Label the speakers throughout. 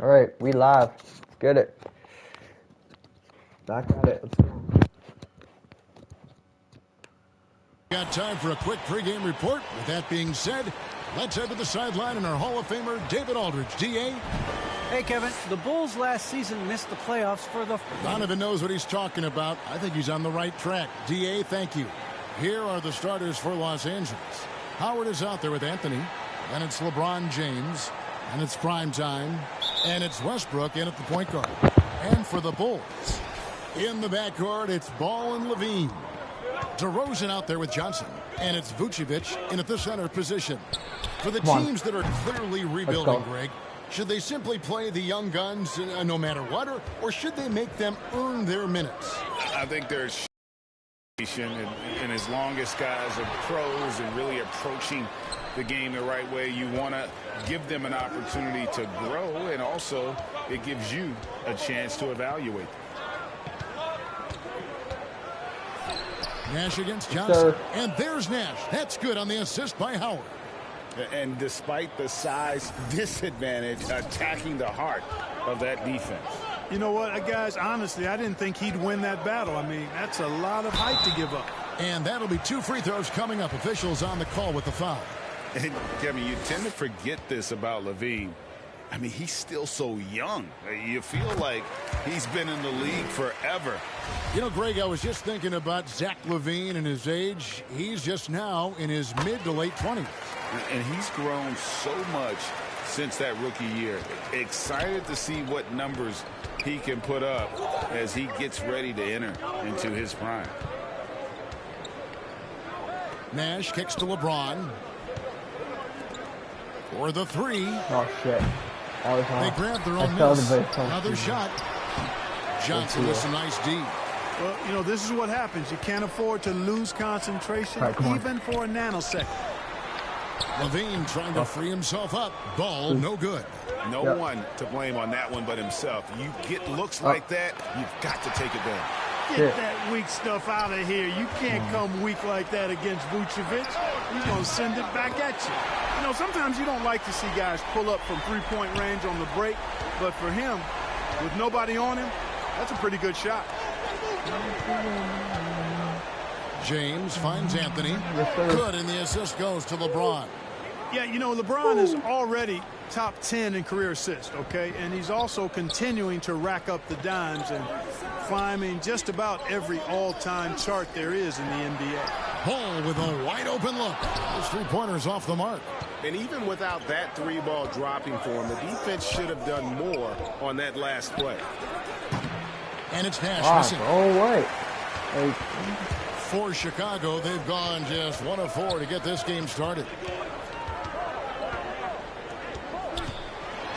Speaker 1: All right, we live. Let's get it. Back at it. Let's go.
Speaker 2: Got time for a quick pregame report. With that being said, let's head to the sideline and our Hall of Famer, David Aldridge. D.A.?
Speaker 3: Hey, Kevin. The Bulls last season missed the playoffs for the...
Speaker 2: Donovan knows what he's talking about. I think he's on the right track. D.A., thank you. Here are the starters for Los Angeles. Howard is out there with Anthony. And it's LeBron James. And it's prime time. And it's Westbrook in at the point guard. And for the Bulls, in the backcourt, it's Ball and Levine. DeRozan out there with Johnson. And it's Vucevic in at the center position. For the teams that are clearly rebuilding, Greg, should they simply play the young guns no matter what, or should they make them earn their minutes?
Speaker 4: I think there's and as long as guys are pros and really approaching the game the right way, you want to give them an opportunity to grow, and also it gives you a chance to evaluate them.
Speaker 2: Nash against Johnson, and there's Nash. That's good on the assist by Howard.
Speaker 4: And despite the size disadvantage, attacking the heart of that defense.
Speaker 5: You know what, guys, honestly, I didn't think he'd win that battle. I mean, that's a lot of height to give up.
Speaker 2: And that'll be 2 free throws coming up. Officials on the call with the foul.
Speaker 4: And Kevin, you tend to forget this about Levine. I mean, he's still so young. You feel like he's been in the league forever.
Speaker 2: You know, Greg, I was just thinking about Zach LaVine and his age. He's just now in his mid to late 20s.
Speaker 4: And he's grown so much since that rookie year. Excited to see what numbers he can put up as he gets ready to enter into his prime.
Speaker 2: Nash kicks to LeBron. For the three.
Speaker 1: Oh, shit.
Speaker 2: They grab their own miss. Another shot. Johnson with some nice D.
Speaker 5: Well, you know, this is what happens. You can't afford to lose concentration, even for a nanosecond.
Speaker 2: Levine trying to free himself up. Ball, no good.
Speaker 4: No one to blame on that one but himself. You get looks like that, you've got to take it down.
Speaker 5: Get that weak stuff out of here. You can't come weak like that against Vucevic. He's going to send it back at you. You know, sometimes you don't like to see guys pull up from three-point range on the break, but for him, with nobody on him, that's a pretty good shot.
Speaker 2: James finds Anthony. Good, and the assist goes to LeBron.
Speaker 5: Yeah, you know, LeBron is already top 10 in career assists, okay? And he's also continuing to rack up the dimes and climbing just about every all-time chart there is in the NBA.
Speaker 2: Hall with a wide-open look. Those three-pointers off the mark.
Speaker 6: And even without that three-ball dropping for him, the defense should have done more on that last play.
Speaker 2: And it's Nash missing.
Speaker 1: Oh, wait.
Speaker 2: For Chicago, they've gone just 1 of 4 to get this game started.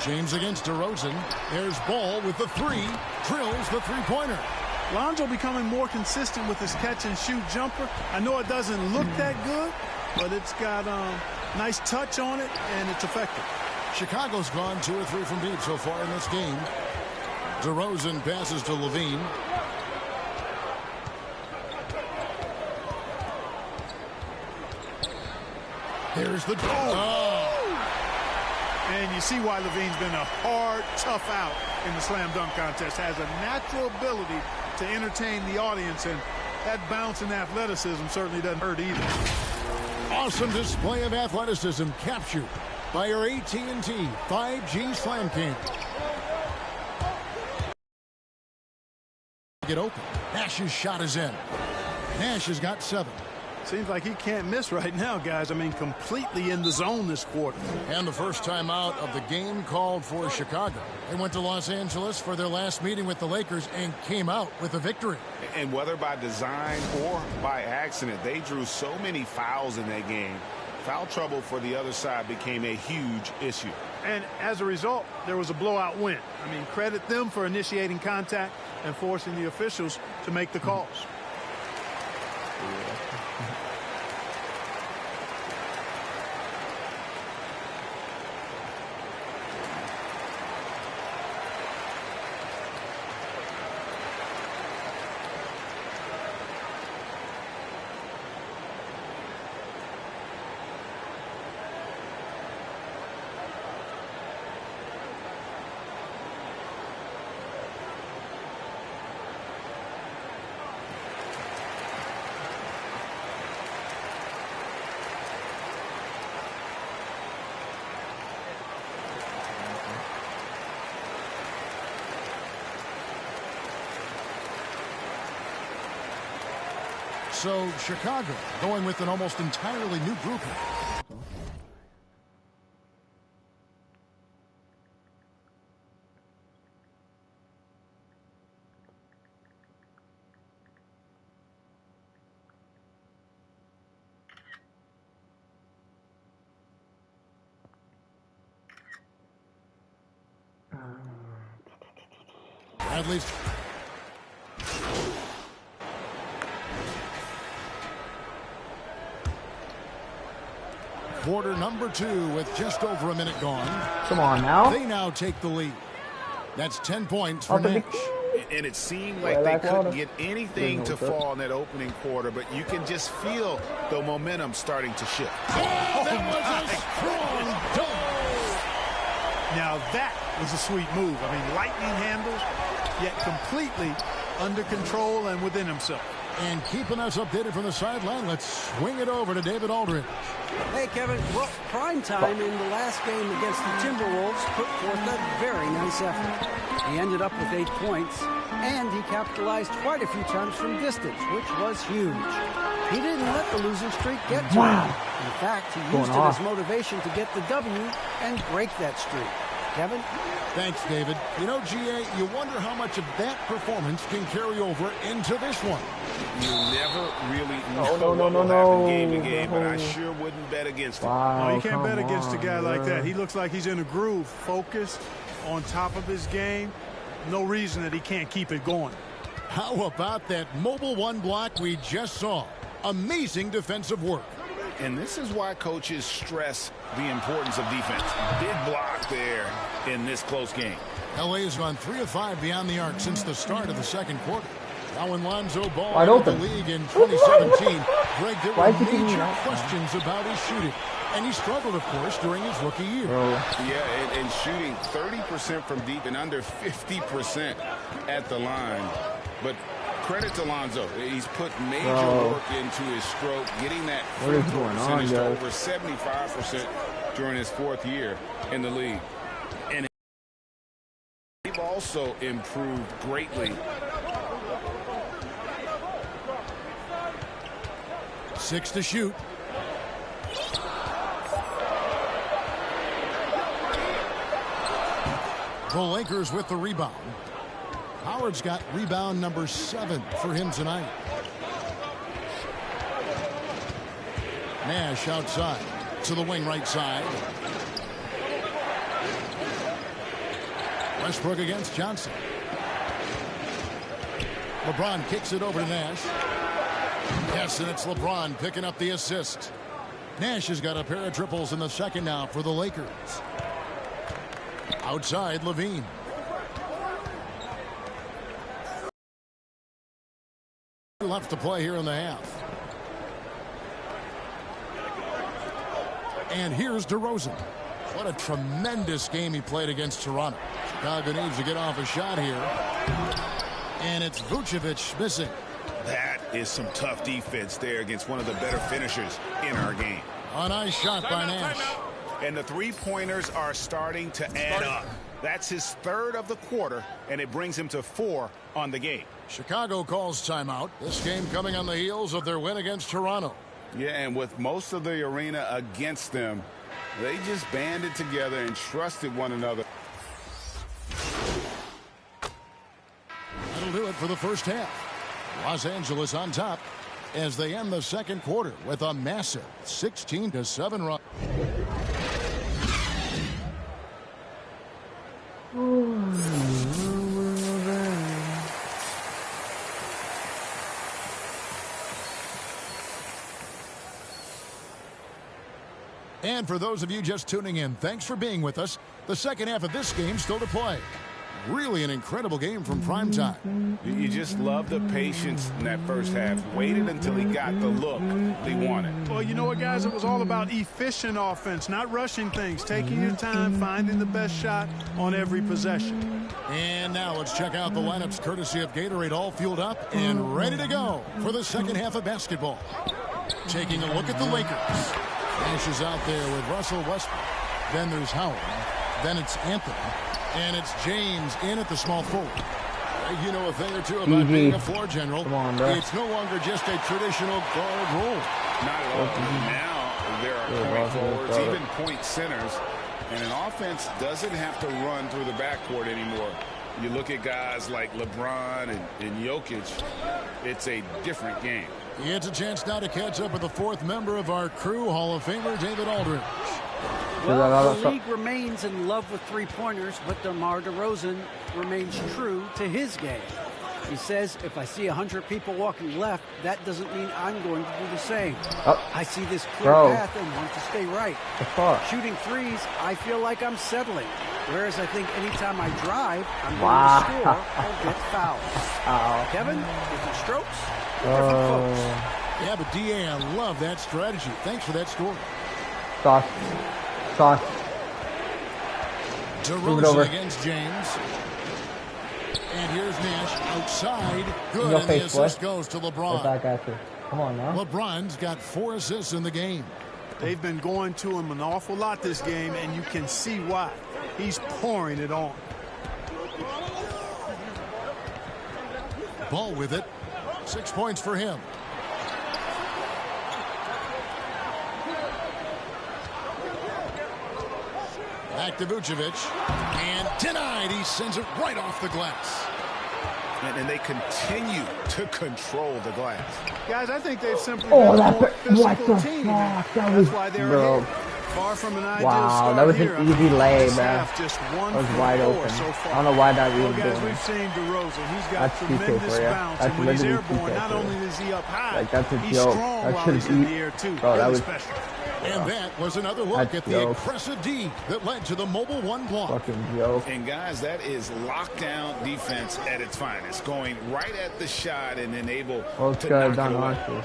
Speaker 2: James against DeRozan. There's Ball with the three. Drills the three-pointer.
Speaker 5: Lonzo becoming more consistent with his catch-and-shoot jumper. I know it doesn't look that good, but it's got nice touch on it, and it's effective.
Speaker 2: Chicago's gone 2 or 3 from deep so far in this game. DeRozan passes to Levine. There's the draw. Oh.
Speaker 5: And you see why Levine's been a hard, tough out in the slam dunk contest. Has a natural ability to entertain the audience, and that bounce and athleticism certainly doesn't hurt either.
Speaker 2: Awesome display of athleticism captured by our AT&T 5G Slam Cam. Get open. Nash's shot is in. Nash has got 7.
Speaker 5: Seems like he can't miss right now, guys. I mean, completely in the zone this quarter.
Speaker 2: And the first time out of the game called for Chicago. They went to Los Angeles for their last meeting with the Lakers and came out with a victory.
Speaker 4: And whether by design or by accident, they drew so many fouls in that game. Foul trouble for the other side became a huge issue.
Speaker 5: And as a result, there was a blowout win. I mean, credit them for initiating contact and forcing the officials to make the calls.
Speaker 2: So Chicago going with an almost entirely new group here. At least quarter number 2 with just over a minute gone.
Speaker 1: Come on now.
Speaker 2: They now take the lead. That's 10 points for Nash.
Speaker 6: And it seemed like they couldn't get anything to fall in that opening quarter, but you can just feel the momentum starting to shift.
Speaker 2: Oh, that was a strong dunk.
Speaker 5: Now that was a sweet move. I mean, lightning handles, yet completely under control and within himself.
Speaker 2: And keeping us updated from the sideline, let's swing it over to David Aldridge.
Speaker 3: Hey, Kevin. Well, prime time in the last game against the Timberwolves put forth a very nice effort. He ended up with 8 points, and he capitalized quite a few times from distance, which was huge. He didn't let the losing streak get to him. In fact, he used it as motivation to get the W and break that streak. Kevin?
Speaker 2: Thanks, David. You know, GA, you wonder how much of that performance can carry over into this one.
Speaker 6: You never really know what will happen game to game, but I sure wouldn't bet against him.
Speaker 5: No, you can't bet against a guy like that. He looks like he's in a groove, focused, on top of his game. No reason that he can't keep it going.
Speaker 2: How about that mobile one block we just saw? Amazing defensive work.
Speaker 4: And this is why coaches stress the importance of defense. Big block there in this close game.
Speaker 2: LA has gone 3 of 5 beyond the arc since the start of the second quarter. Now when Lonzo Ball entered the league in 2017, Greg, there were major questions about his shooting. And he struggled, of course, during his rookie year.
Speaker 6: Yeah, and shooting 30% from deep and under 50% at the line. But credit to Lonzo. He's put major work into his stroke, getting that free throw percentage to over 75% during his 4th year in the league. And they've also improved greatly.
Speaker 2: 6 to shoot. The Lakers with the rebound. Howard's got rebound number 7 for him tonight. Nash outside to the wing right side. Westbrook against Johnson. LeBron kicks it over to Nash. Yes, and it's LeBron picking up the assist. Nash has got a pair of triples in the second now for the Lakers. Outside, Levine. Left to play here in the half. And here's DeRozan. What a tremendous game he played against Toronto. Chicago needs to get off a shot here. And it's Vucevic missing.
Speaker 6: That is some tough defense there against one of the better finishers in our game.
Speaker 2: A nice shot by Nash.
Speaker 6: And the three-pointers are starting to add up. That's his 3rd of the quarter, and it brings him to 4 on the game.
Speaker 2: Chicago calls timeout. This game coming on the heels of their win against Toronto.
Speaker 6: Yeah, and with most of the arena against them, they just banded together and trusted one another.
Speaker 2: That'll do it for the first half. Los Angeles on top as they end the second quarter with a massive 16-7 run. And for those of you just tuning in, thanks for being with us. The second half of this game still to play. Really an incredible game from primetime.
Speaker 6: You just love the patience in that first half. Waited until he got the look he wanted.
Speaker 5: Well, you know what, guys? It was all about efficient offense, not rushing things, taking your time, finding the best shot on every possession.
Speaker 2: And now let's check out the lineups courtesy of Gatorade, all fueled up and ready to go for the second half of basketball. Taking a look at the Lakers. Nash is out there with Russell Westbrook. Then there's Howard. Then it's Anthony. And it's James in at the small forward. You know a thing or two about being a floor general.
Speaker 1: Come on, bro.
Speaker 2: It's no longer just a traditional guard role.
Speaker 4: Not at all. Now there are point forwards, even point centers, and an offense doesn't have to run through the backcourt anymore. You look at guys like LeBron and Jokic, it's a different game.
Speaker 2: It's a chance now to catch up with the fourth member of our crew, Hall of Famer David Aldridge.
Speaker 3: Well, the league remains in love with three-pointers, but DeMar DeRozan remains true to his game. He says, if I see 100 people walking left, that doesn't mean I'm going to do the same. I see this clear path and want to stay right. Shooting threes, I feel like I'm settling. Whereas I think anytime I drive, I'm going to score or get fouled. Kevin, different strokes, different folks.
Speaker 2: Yeah, but D.A., I love that strategy. Thanks for that story.
Speaker 1: Sauce.
Speaker 2: DeRozan against James. And here's Nash outside. Good, and the assist goes to LeBron.
Speaker 1: Come on now.
Speaker 2: LeBron's got 4 assists in the game.
Speaker 5: They've been going to him an awful lot this game, and you can see why. He's pouring it on.
Speaker 2: Ball with it. 6 points for him. Back to Vucevic. And denied. He sends it right off the glass.
Speaker 4: And they continue to control the glass.
Speaker 5: Guys, I think they've simply been a more physical team. That's why they're ahead. Far from an ideal start
Speaker 1: that was
Speaker 5: here.
Speaker 1: an easy lay, man.
Speaker 5: That
Speaker 1: was wide open.
Speaker 5: So far.
Speaker 1: I don't know why that was
Speaker 5: guys,
Speaker 1: doing.
Speaker 5: we've seen DeRozan. He's got
Speaker 1: That's
Speaker 5: tremendous bounce.
Speaker 1: That's
Speaker 5: and when he's airborne,
Speaker 1: PK
Speaker 5: not only is he up high,
Speaker 1: that's a
Speaker 5: he's
Speaker 1: joke.
Speaker 5: strong
Speaker 1: That
Speaker 5: while he's in the
Speaker 1: eat.
Speaker 5: air, too.
Speaker 1: Bro, that
Speaker 5: really
Speaker 1: was
Speaker 5: special.
Speaker 2: And that was another look at the aggressive D that led to the mobile 1 block.
Speaker 1: Fucking joke.
Speaker 4: And guys, that is lockdown defense at its finest, going right at the shot and then able to knock it away.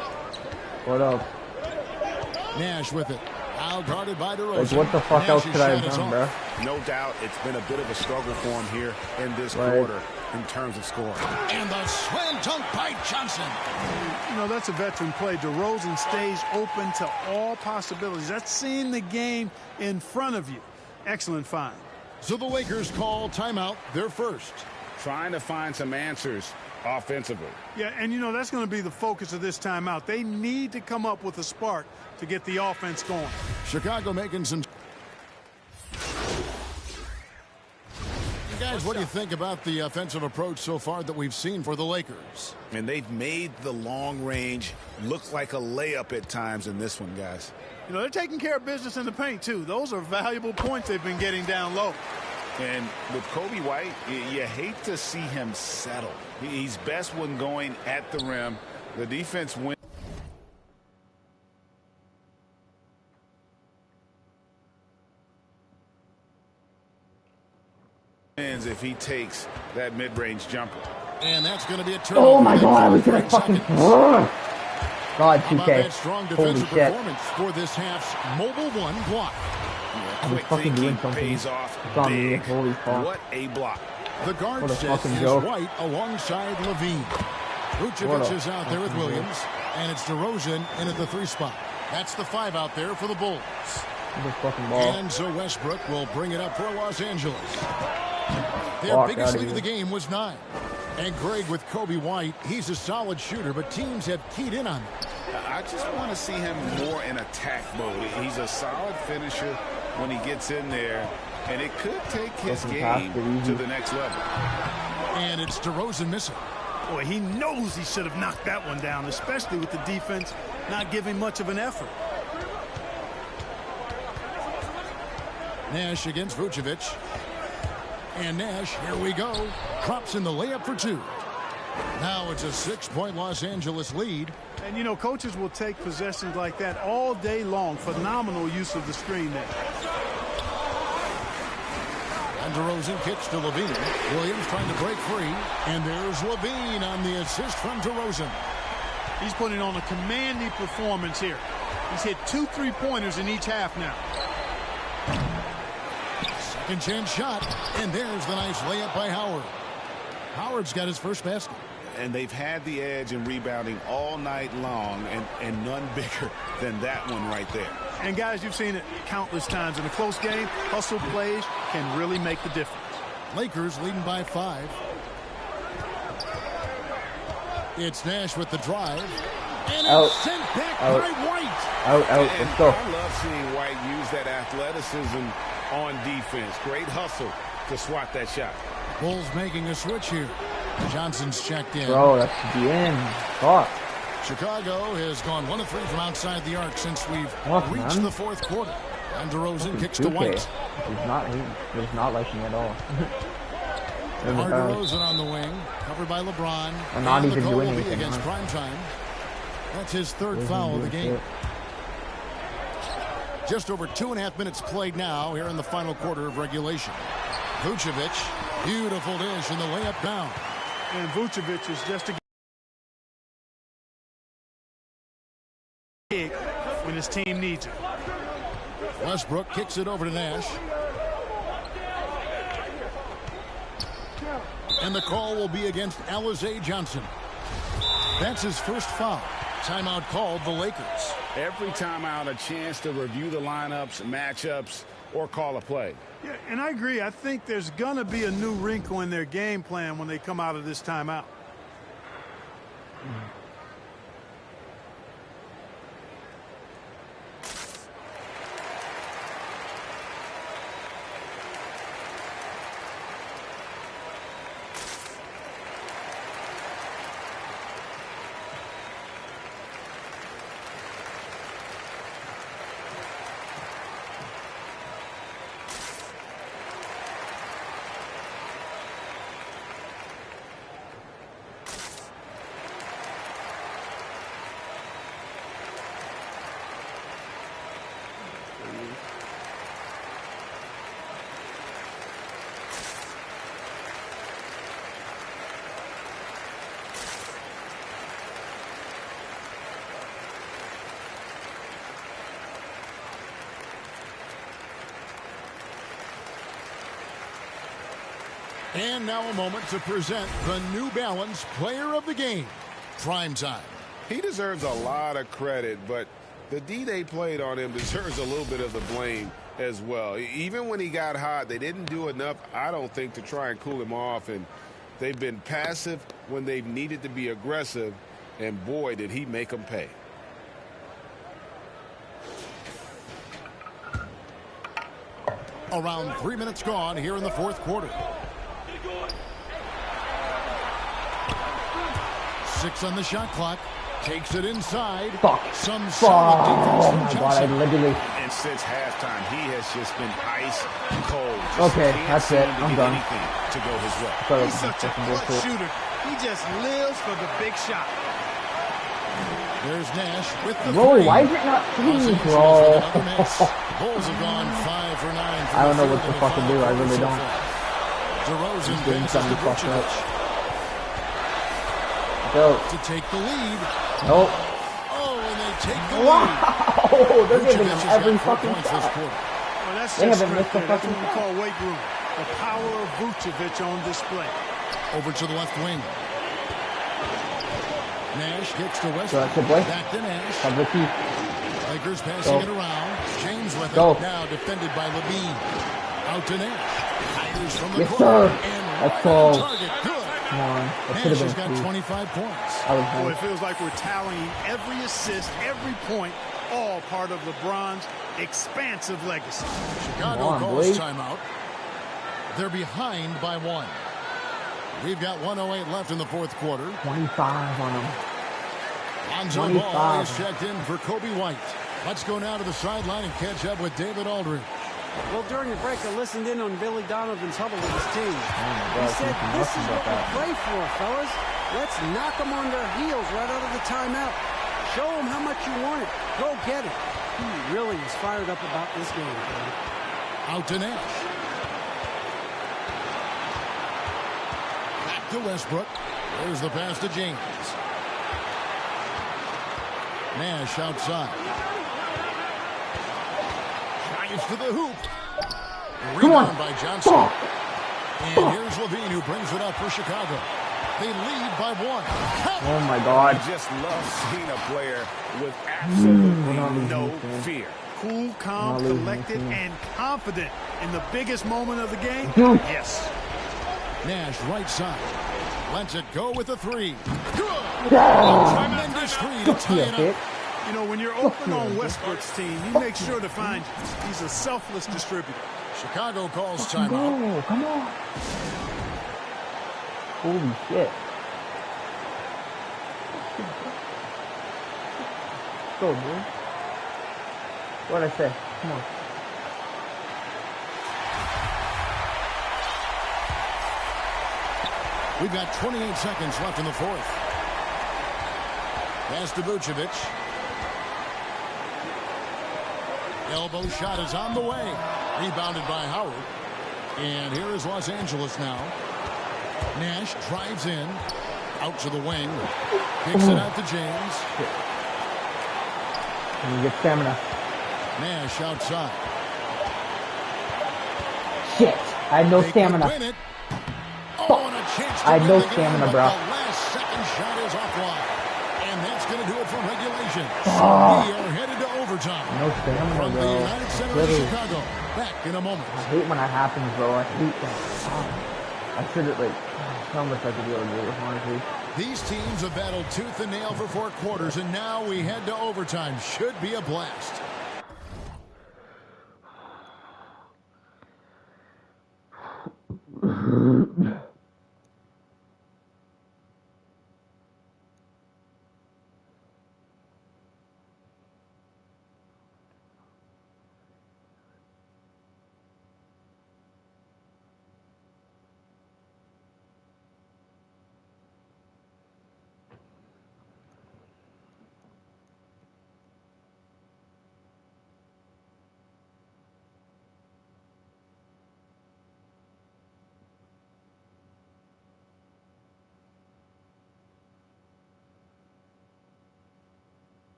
Speaker 1: What up?
Speaker 2: Nash with it. Out guarded by DeRozan.
Speaker 1: What the fuck else could I have done, bro?
Speaker 6: No doubt it's been a bit of a struggle for him here in this quarter in terms of scoring.
Speaker 2: And the slam dunk by Johnson.
Speaker 5: You know, that's a veteran play. DeRozan stays open to all possibilities. That's seeing the game in front of you. Excellent find.
Speaker 2: So the Lakers call timeout, their first.
Speaker 4: Trying to find some answers offensively.
Speaker 5: Yeah, and you know, that's going to be the focus of this timeout. They need to come up with a spark to get the offense going.
Speaker 2: Chicago making some... Guys, what do you think about the offensive approach so far that we've seen for the Lakers?
Speaker 6: And they've made the long range look like a layup at times in this one, guys.
Speaker 5: You know, they're taking care of business in the paint, too. Those are valuable points they've been getting down low.
Speaker 4: And with Kobe White, you hate to see him settle. He's best when going at the rim. The defense wins if he takes that mid-range jumper.
Speaker 2: And that's going to be a turnover.
Speaker 1: Oh my God, I was going to fucking... God, 2K.
Speaker 2: That strong defensive performance for this half's mobile 1 block.
Speaker 4: Quick thinking pays off big. What a block.
Speaker 2: The guard set is White alongside Levine. Vucevic is out there with Williams, and it's DeRozan in at the 3 spot. That's the 5 out there for the Bulls. And so Westbrook will bring it up for Los Angeles. Their biggest lead of the game was 9. And Greg, with Kobe White, he's a solid shooter, but teams have keyed in on him.
Speaker 4: I just want to see him more in attack mode. He's a solid finisher when he gets in there, and it could take his game to the next level.
Speaker 2: And it's DeRozan missing.
Speaker 5: Boy, he knows he should have knocked that one down, especially with the defense not giving much of an effort.
Speaker 2: Nash against Vucevic. And Nash, here we go, drops in the layup for 2. Now it's a 6-point Los Angeles lead.
Speaker 5: And, you know, coaches will take possessions like that all day long. Phenomenal use of the screen there.
Speaker 2: And DeRozan kicks to Levine. Williams trying to break free. And there's Levine on the assist from DeRozan.
Speaker 5: He's putting on a commanding performance here. He's hit 2 3-pointers in each half now.
Speaker 2: Second chance shot, and there's the nice layup by Howard. Howard's got his first basket.
Speaker 4: And they've had the edge in rebounding all night long, and none bigger than that one right there.
Speaker 5: And guys, you've seen it countless times in a close game. Hustle plays can really make the difference.
Speaker 2: Lakers leading by 5. It's Nash with the drive. And
Speaker 1: Out.
Speaker 2: it's sent back
Speaker 1: Out.
Speaker 2: by White.
Speaker 1: Out.
Speaker 6: And
Speaker 1: Let's go.
Speaker 6: I love seeing White use that athleticism on defense. Great hustle to swat that shot.
Speaker 2: Bulls making a switch here. Johnson's checked in.
Speaker 1: Bro, that's the end. Fuck.
Speaker 2: Chicago has gone 1 of 3 from outside the arc since we've
Speaker 1: What,
Speaker 2: reached
Speaker 1: man?
Speaker 2: the fourth quarter. And DeRozan kicks to
Speaker 1: 2K.
Speaker 2: White.
Speaker 1: He's not liking it at all.
Speaker 2: Our DeRozan on the wing, covered by LeBron.
Speaker 1: I'm not
Speaker 2: And
Speaker 1: even
Speaker 2: the call
Speaker 1: doing
Speaker 2: will be
Speaker 1: anything,
Speaker 2: against
Speaker 1: huh?
Speaker 2: prime time. That's his third
Speaker 1: Isn't
Speaker 2: foul of the
Speaker 1: doing
Speaker 2: game.
Speaker 1: shit.
Speaker 2: Just over 2.5 minutes played now here in the final quarter of regulation. Vucevic, beautiful dish and the layup down.
Speaker 5: And Vucevic is just a kick when his team needs it.
Speaker 2: Westbrook kicks it over to Nash. And the call will be against Alize Johnson. That's his first foul. Timeout called the Lakers.
Speaker 6: Every timeout, a chance to review the lineups, matchups, or call a play.
Speaker 5: Yeah, and I agree. I think there's going to be a new wrinkle in their game plan when they come out of this timeout.
Speaker 2: And now a moment to present the New Balance Player of the Game. Prime time.
Speaker 6: He deserves a lot of credit, but the D they played on him deserves a little bit of the blame as well. Even when he got hot, they didn't do enough, I don't think, to try and cool him off. And they've been passive when they've needed to be aggressive. And boy, did he make them pay.
Speaker 2: Around 3 minutes gone here in the fourth quarter. 6 on the shot clock. Takes it inside.
Speaker 1: Fuck.
Speaker 2: Some
Speaker 1: Fuck.
Speaker 2: solid defense
Speaker 1: Oh
Speaker 2: from
Speaker 1: my god, I
Speaker 2: Johnson.
Speaker 1: literally.
Speaker 6: And since halftime, he has just been ice cold. Just
Speaker 1: Okay,
Speaker 6: can't
Speaker 1: that's
Speaker 6: seem
Speaker 1: it.
Speaker 6: to
Speaker 1: I'm
Speaker 6: get
Speaker 1: done.
Speaker 6: anything to go his way.
Speaker 1: Sorry,
Speaker 5: He's
Speaker 1: I'm
Speaker 5: such a
Speaker 1: fucking
Speaker 5: clutch
Speaker 1: bullshit.
Speaker 5: shooter. He just lives for the big shot.
Speaker 2: There's Nash with the
Speaker 1: Bro,
Speaker 2: three.
Speaker 1: why is it not
Speaker 2: Los
Speaker 1: please,
Speaker 2: Angeles
Speaker 1: bro?
Speaker 2: with another miss. Bulls have gone 5 for 9. from
Speaker 1: I don't
Speaker 2: the
Speaker 1: know what
Speaker 2: field
Speaker 1: to
Speaker 2: in
Speaker 1: fucking do. I
Speaker 2: final
Speaker 1: really
Speaker 2: quarter so
Speaker 1: don't.
Speaker 2: far. DeRozan
Speaker 1: Doing
Speaker 2: passes to
Speaker 1: something fucked up.
Speaker 2: Vucevic
Speaker 1: Go.
Speaker 2: to take the lead.
Speaker 1: Nope.
Speaker 2: Oh, and they take the lead.
Speaker 1: Wow! They're giving
Speaker 2: Vucevic
Speaker 1: him
Speaker 2: has
Speaker 1: every
Speaker 2: got 4
Speaker 1: fucking
Speaker 2: points this
Speaker 1: shot.
Speaker 2: quarter.
Speaker 5: Well, that's
Speaker 1: They
Speaker 5: just
Speaker 1: haven't missed a
Speaker 5: strength there. That's
Speaker 1: fucking
Speaker 5: what we call weight room. The power of Vucevic on display.
Speaker 2: Over to the left wing. Nash gets to
Speaker 1: So
Speaker 2: Westbrook.
Speaker 1: that's it, boy.
Speaker 2: Back to Nash.
Speaker 1: Have the key.
Speaker 2: Lakers passing
Speaker 1: Go.
Speaker 2: it around. James with
Speaker 1: Go.
Speaker 2: it. Now defended by Levine. Out to Nash. Fires from the
Speaker 1: Yes,
Speaker 2: corner.
Speaker 1: sir.
Speaker 2: And
Speaker 1: Let's
Speaker 2: right
Speaker 1: go.
Speaker 2: on target. Good.
Speaker 1: Come on. That
Speaker 2: Nash
Speaker 1: should
Speaker 2: has
Speaker 1: have
Speaker 2: got
Speaker 1: been
Speaker 2: 25 points.
Speaker 1: I was
Speaker 5: Boy, it
Speaker 1: nice.
Speaker 5: feels like we're tallying every assist, every point, all part of LeBron's expansive legacy.
Speaker 2: Chicago
Speaker 1: Come on,
Speaker 2: calls
Speaker 1: boy.
Speaker 2: timeout. They're behind by 1. We've got 1:08 left in the fourth quarter.
Speaker 1: 25 on him.
Speaker 2: Lonzo
Speaker 1: 25.
Speaker 2: Ball is checked in for Kobe White. Let's go now to the sideline and catch up with David Aldridge.
Speaker 3: Well, during the break, I listened in on Billy Donovan's huddle with his team.
Speaker 1: God,
Speaker 3: He said,
Speaker 1: thinking
Speaker 3: this
Speaker 1: nothing
Speaker 3: is
Speaker 1: about
Speaker 3: what we
Speaker 1: that.
Speaker 3: play for, fellas. Let's knock them on their heels right out of the timeout. Show them how much you want it. Go get it. He really is fired up about this game, man.
Speaker 2: Out to Nash. Back to Westbrook. There's the pass to James. Nash outside. Drives to the hoop.
Speaker 1: Come on.
Speaker 2: Rebound by Johnson.
Speaker 1: Fuck.
Speaker 2: And here's Levine who brings it up for Chicago. They lead by 1.
Speaker 1: Oh my god.
Speaker 6: I just love seeing a player with absolutely
Speaker 1: not losing
Speaker 6: no
Speaker 1: this game.
Speaker 6: fear.
Speaker 5: Cool, calm,
Speaker 1: Not losing
Speaker 5: collected,
Speaker 1: this game.
Speaker 5: and confident in the biggest moment of the game.
Speaker 1: Dude.
Speaker 5: Yes.
Speaker 2: Nash right side. Lets it go with the three. Good.
Speaker 1: Yeah.
Speaker 2: Tremendous three to tie it up.
Speaker 5: You know, when you're open on Westbrook's team, he makes sure to find you. He's a selfless distributor.
Speaker 2: Chicago calls timeout.
Speaker 1: No, come on. Holy shit. Go, dude. What'd I say? Come on.
Speaker 2: We've got 28 seconds left in the fourth. Pass to Vucevic. Elbow shot is on the way. Rebounded by Howard. And here is Los Angeles now. Nash drives in. Out to the wing. Kicks it out to James.
Speaker 1: You get stamina.
Speaker 2: Nash outside.
Speaker 1: Shit. I had no stamina.
Speaker 2: Win it. Oh, and a chance to
Speaker 1: I had no
Speaker 2: win the
Speaker 1: stamina,
Speaker 2: game,
Speaker 1: bro.
Speaker 2: The last second shot is offline. And that's going to do it for regulation.
Speaker 1: Oh.
Speaker 2: We are headed to overtime.
Speaker 1: No stamina,
Speaker 2: From the
Speaker 1: bro.
Speaker 2: United Center of Chicago. Back in a moment.
Speaker 1: I hate when that happens, bro. I hate that. I should have, like, how much I could be able to do it, honestly.
Speaker 2: These teams have battled tooth and nail for 4 quarters, and now we head to overtime. Should be a blast.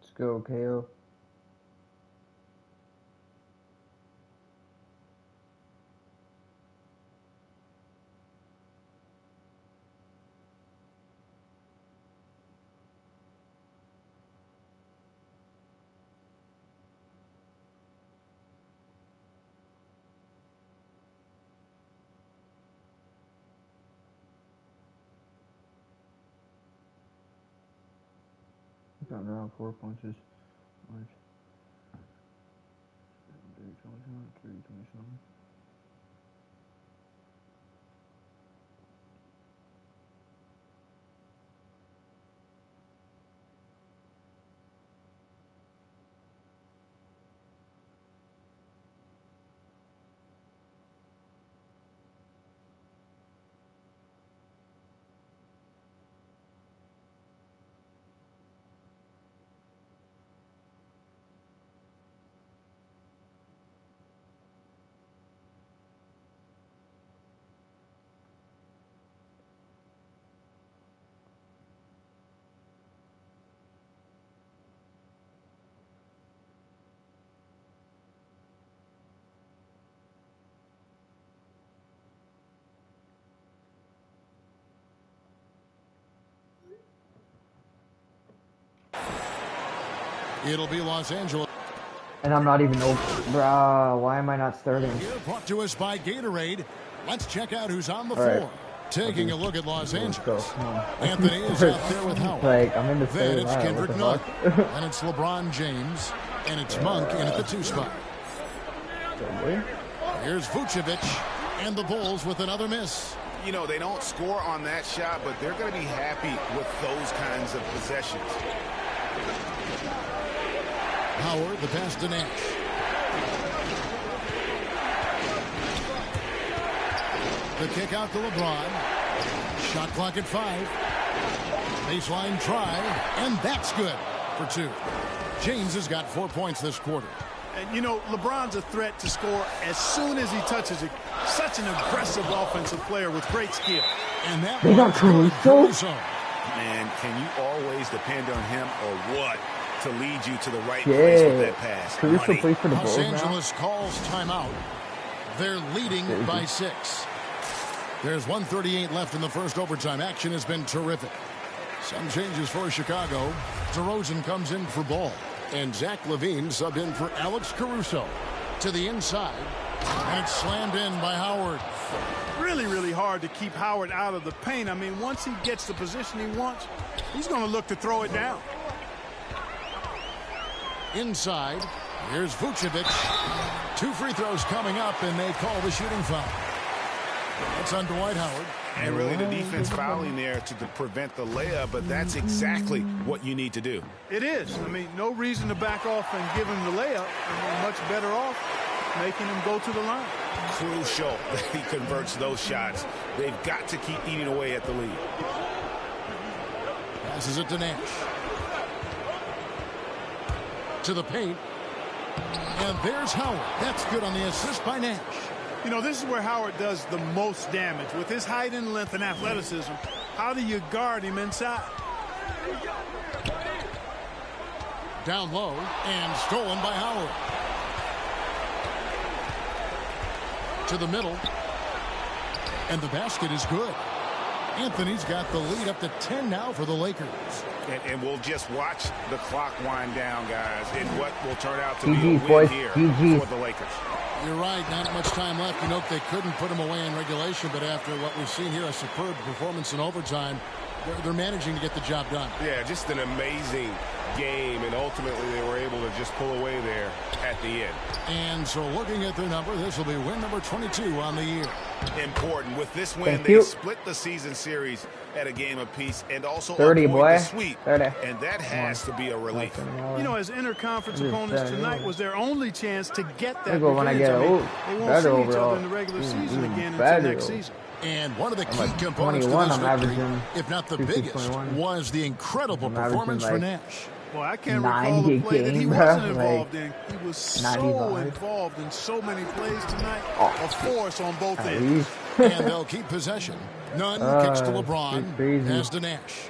Speaker 1: Let's go, KO. Got around 4 punches. 327.
Speaker 2: It'll be Los Angeles.
Speaker 1: And I'm not even open. Bruh, why am I not starting?
Speaker 2: Here brought to us by Gatorade. Let's check out who's on the
Speaker 1: All right.
Speaker 2: floor. Taking a look at Los
Speaker 1: Let's go.
Speaker 2: Angeles.
Speaker 1: Come on.
Speaker 2: Anthony is out there with Howard.
Speaker 1: Like, I'm in the
Speaker 2: Then
Speaker 1: same
Speaker 2: it's Kendrick
Speaker 1: what
Speaker 2: Nunn.
Speaker 1: the fuck?
Speaker 2: And it's LeBron James. And it's Monk in at the 2 spot. Here's Vucevic. And the Bulls with another miss.
Speaker 4: You know, they don't score on that shot, but they're going to be happy with those kinds of possessions.
Speaker 2: Howard, the pass to Nash. The kick out to LeBron. Shot clock at 5. Baseline try, and that's good for 2. James has got 4 points this quarter.
Speaker 5: And, you know, LeBron's a threat to score as soon as he touches it. Such an aggressive offensive player with great skill.
Speaker 2: And that
Speaker 1: They got Caruso.
Speaker 4: Man, can you always depend on him or what to lead you to the right place with that pass?
Speaker 1: Caruso plays for the Bulls
Speaker 2: Los
Speaker 1: now.
Speaker 2: Angeles calls timeout. They're leading by 6. There's 1:38 left in the first overtime. Action has been terrific. Some changes for Chicago. DeRozan comes in for Ball. And Zach LaVine subbed in for Alex Caruso. To the inside. And it's slammed in by Howard.
Speaker 5: Really, really hard to keep Howard out of the paint. I mean, once he gets the position he wants, he's going to look to throw it down.
Speaker 2: Inside. Here's Vucevic. 2 free throws coming up, and they call the shooting foul. That's on Dwight Howard.
Speaker 6: And really the defense fouling there to prevent the layup, but that's exactly what you need to do.
Speaker 5: It is. I mean, no reason to back off and give him the layup. I mean, much better off making him go to the line.
Speaker 6: Crucial that he converts those shots. They've got to keep eating away at the lead.
Speaker 2: Passes it to Nash. To the paint. And there's Howard. That's good on the assist by Nash.
Speaker 5: You know, this is where Howard does the most damage. With his height and length and athleticism, how do you guard him inside?
Speaker 2: Down low and stolen by Howard. To the middle. And the basket is good. Anthony's got the lead up to 10 now for the Lakers.
Speaker 6: And we'll just watch the clock wind down, guys, in what will turn out to be
Speaker 1: GG,
Speaker 6: a win
Speaker 1: boys.
Speaker 6: here
Speaker 1: GG.
Speaker 6: for the Lakers.
Speaker 2: You're right. Not much time left. You know, they couldn't put him away in regulation, but after what we've seen here, a superb performance in overtime, they're managing to get the job done.
Speaker 6: Yeah, just an amazing game, and ultimately they were able to just pull away there at the end.
Speaker 2: And so looking at their number, this will be win number 22 on the year.
Speaker 6: Important. With this win,
Speaker 1: Thank
Speaker 6: they
Speaker 1: you.
Speaker 6: split the season series at a game apiece and also
Speaker 1: 30,
Speaker 6: avoid
Speaker 1: boy.
Speaker 6: the sweep.
Speaker 1: 30.
Speaker 6: And that has to be a relief.
Speaker 5: You know, as interconference opponents tonight was their only chance to get that
Speaker 1: Go when I
Speaker 5: revenge.
Speaker 1: get
Speaker 5: I mean,
Speaker 1: old.
Speaker 5: they won't
Speaker 1: Better
Speaker 5: see each
Speaker 1: overall.
Speaker 5: other in the regular season again until
Speaker 1: Better.
Speaker 5: next season.
Speaker 2: And one of the key
Speaker 1: like
Speaker 2: components to
Speaker 1: 21,
Speaker 2: this
Speaker 1: I'm
Speaker 2: victory,
Speaker 1: averaging
Speaker 2: if not the
Speaker 1: 50,
Speaker 2: biggest,
Speaker 1: 21.
Speaker 2: was the incredible
Speaker 1: I'm averaging
Speaker 2: performance for
Speaker 1: like
Speaker 2: Nash.
Speaker 5: Well, I can't
Speaker 1: 90
Speaker 5: recall a play that he
Speaker 1: game,
Speaker 5: wasn't
Speaker 1: bro.
Speaker 5: involved in. He was so
Speaker 1: 95.
Speaker 5: involved in so many plays tonight.
Speaker 1: Oh,
Speaker 5: A force on both
Speaker 1: at
Speaker 5: ends.
Speaker 1: least.
Speaker 2: And they'll keep possession. Nunn kicks to LeBron.
Speaker 1: crazy.
Speaker 2: Pass to Nash.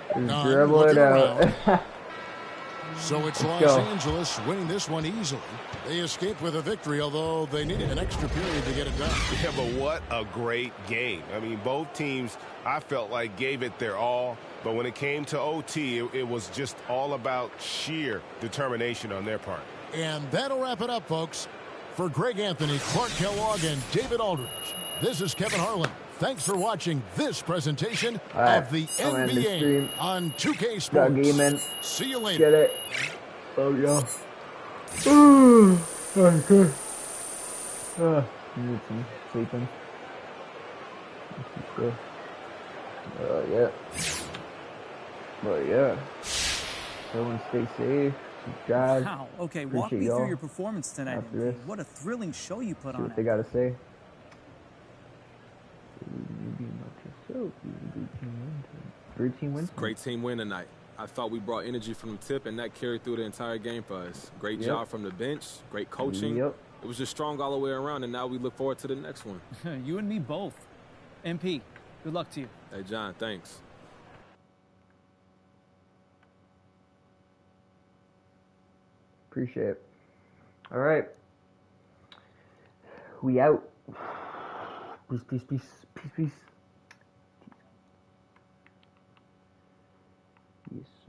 Speaker 1: Just
Speaker 2: Nunn
Speaker 1: dribble it
Speaker 2: looking
Speaker 1: out.
Speaker 2: around. So it's Los
Speaker 1: go.
Speaker 2: Angeles winning this one easily. They escaped with a victory, although they needed an extra period to get it done.
Speaker 6: Yeah, but what a great game. I mean, both teams, I felt like, gave it their all. But when it came to OT, it was just all about sheer determination on their part.
Speaker 2: And that'll wrap it up, folks. For Greg Anthony, Clark Kellogg, and David Aldridge, this is Kevin Harlan. Thanks for watching this presentation of the
Speaker 1: I'm in the
Speaker 2: NBA
Speaker 1: stream.
Speaker 2: on 2K
Speaker 1: Got
Speaker 2: Sports.
Speaker 1: game in.
Speaker 2: See you later.
Speaker 1: Get it. Oh, yeah. Ooh. Okay. Need some sleeping. Yeah. But yeah. Everyone stay safe. Guys.
Speaker 7: Wow. Okay, walk me
Speaker 1: y'all.
Speaker 7: through your performance tonight.
Speaker 1: After this.
Speaker 7: What a thrilling show you put
Speaker 1: See
Speaker 7: on.
Speaker 1: what they
Speaker 7: it.
Speaker 1: gotta say. Great team wins.
Speaker 8: Great team win tonight. I thought we brought energy from the tip, and that carried through the entire game for us. Great job from the bench, great coaching.
Speaker 1: Yep.
Speaker 8: It was just strong all the way around, and now we look forward to the next one.
Speaker 7: You and me both. MP, good luck to you.
Speaker 8: Hey, John, thanks.
Speaker 1: Appreciate it. All right. We out. Peace, peace, peace, peace, peace.